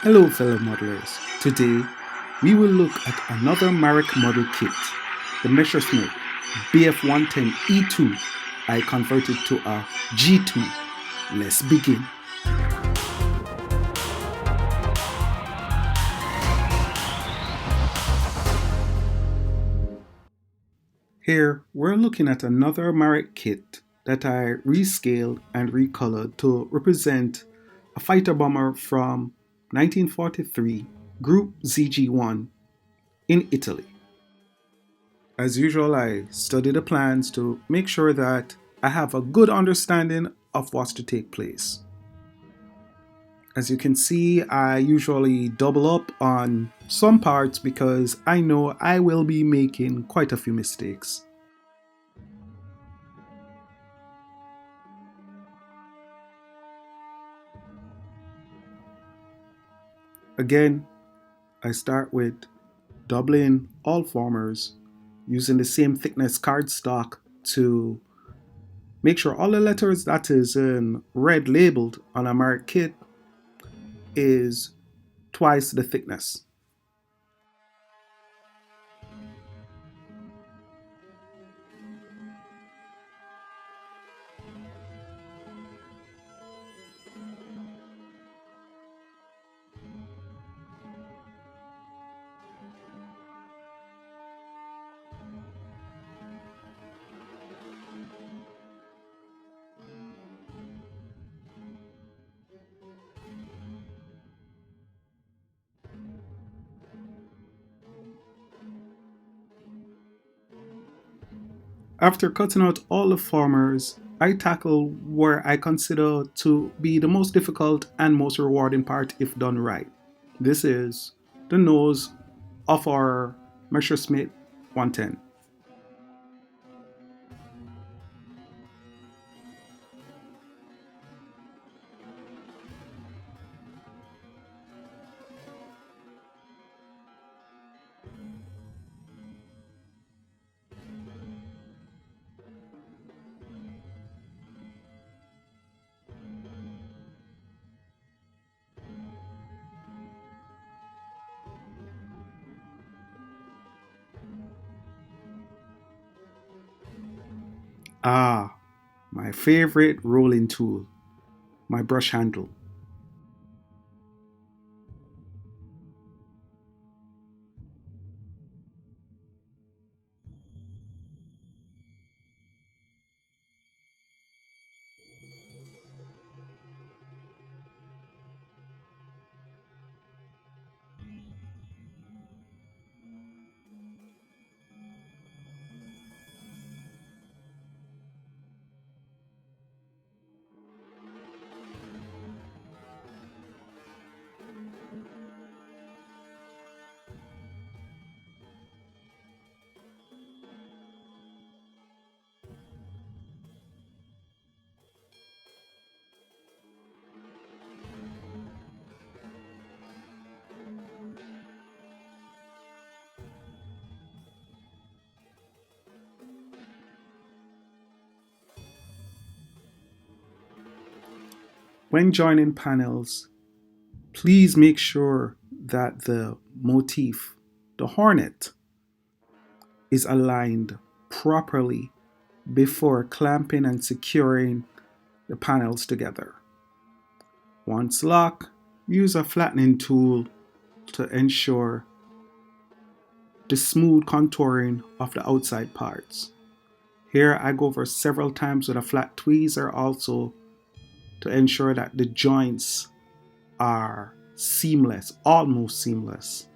Hello fellow modelers. Today we will look at another Marek model kit, the Messerschmitt BF110E2. I converted to a G2. Let's begin. Here we're looking at another Marek kit that I rescaled and recolored to represent a fighter bomber from 1943, Group ZG1 in Italy. As usual, I study the plans to make sure that I have a good understanding of what's to take place. As you can see, I usually double up on some parts because I know I will be making quite a few mistakes. Again, I start with doubling all formers using the same thickness cardstock to make sure all the letters that is in red labeled on a Marek kit is twice the thickness. After cutting out all the formers, I tackle where I consider to be the most difficult and most rewarding part if done right. This is the nose of our Messerschmitt 110. Ah, my favorite rolling tool, my brush handle. When joining panels, please make sure that the motif, the hornet, is aligned properly before clamping and securing the panels together. Once locked, use a flattening tool to ensure the smooth contouring of the outside parts. Here I go over several times with a flat tweezer also to ensure that the joints are seamless, almost seamless.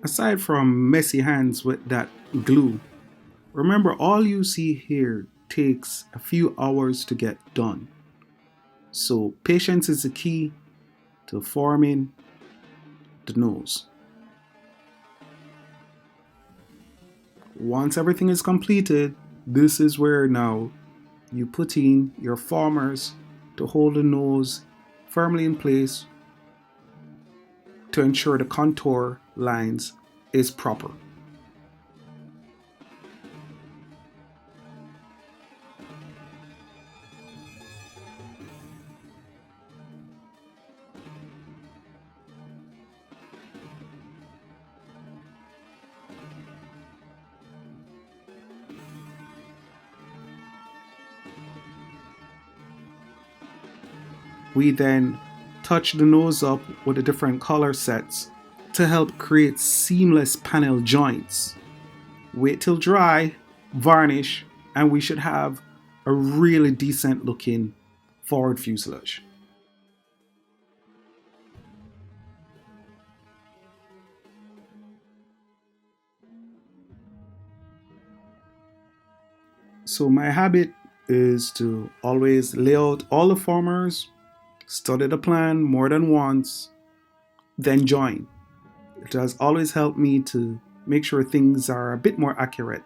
Aside from messy hands with that glue, remember all you see here takes a few hours to get done. So patience is the key to forming the nose. Once everything is completed, this is where now you put in your formers to hold the nose firmly in place to ensure the contour lines is proper. We then touch the nose up with the different color sets to help create seamless panel joints. Wait till dry, varnish, and we should have a really decent looking forward fuselage. So my habit is to always lay out all the formers, study the plan more than once, then join. It has always helped me to make sure things are a bit more accurate.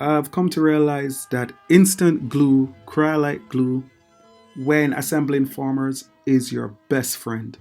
I've come to realize that instant glue, cryolite glue, when assembling formers is your best friend.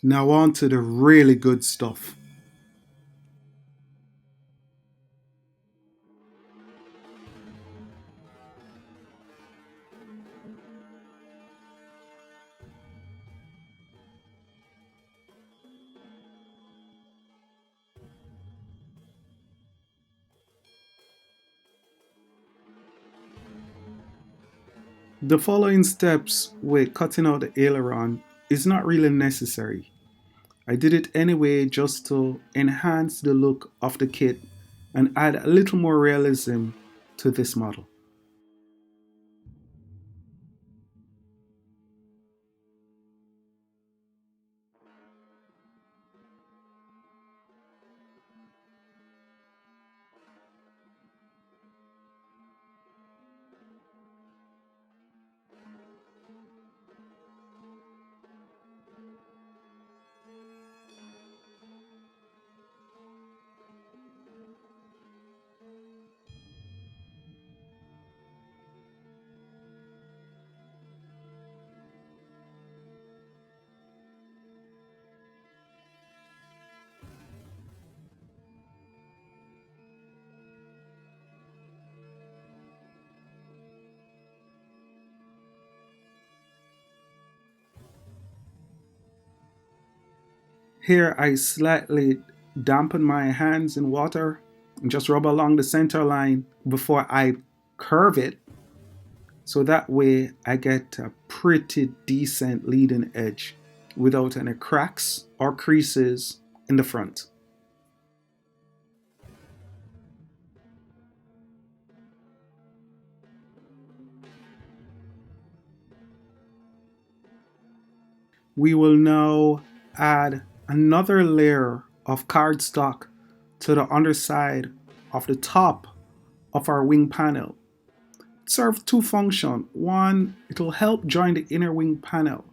Now, on to the really good stuff. The following steps with cutting out the aileron is not really necessary. I did it anyway just to enhance the look of the kit and add a little more realism to this model. Here I slightly dampen my hands in water and just rub along the center line before I curve it. So that way I get a pretty decent leading edge without any cracks or creases in the front. We will now add another layer of cardstock to the underside of the top of our wing panel. It serves two functions. One, it will help join the inner wing panel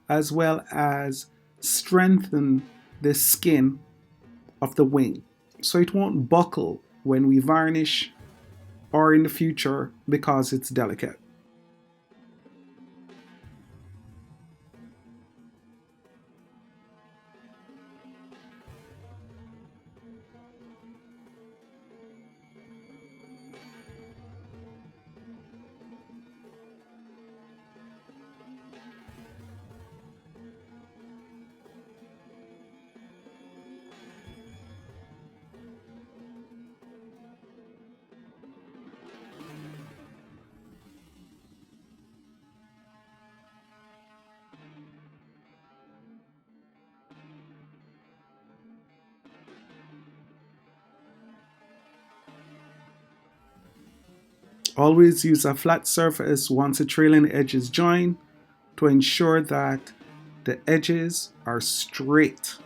as well as strengthen the skin of the wing so it won't buckle when we varnish or in the future because it's delicate. Always use a flat surface once the trailing edges join to ensure that the edges are straight.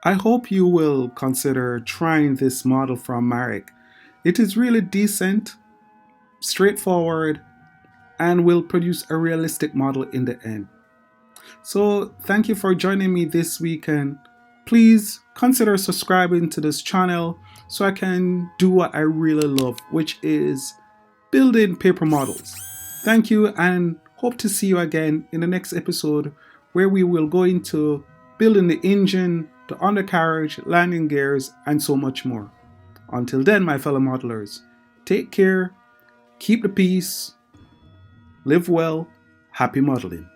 I hope you will consider trying this model from Marek. It is really decent, straightforward, and will produce a realistic model in the end. So thank you for joining me this weekend. Please consider subscribing to this channel so I can do what I really love, which is building paper models. Thank you and hope to see you again in the next episode where we will go into building the engine, the undercarriage, landing gears, and so much more. Until then, my fellow modelers, take care, keep the peace, live well, happy modeling.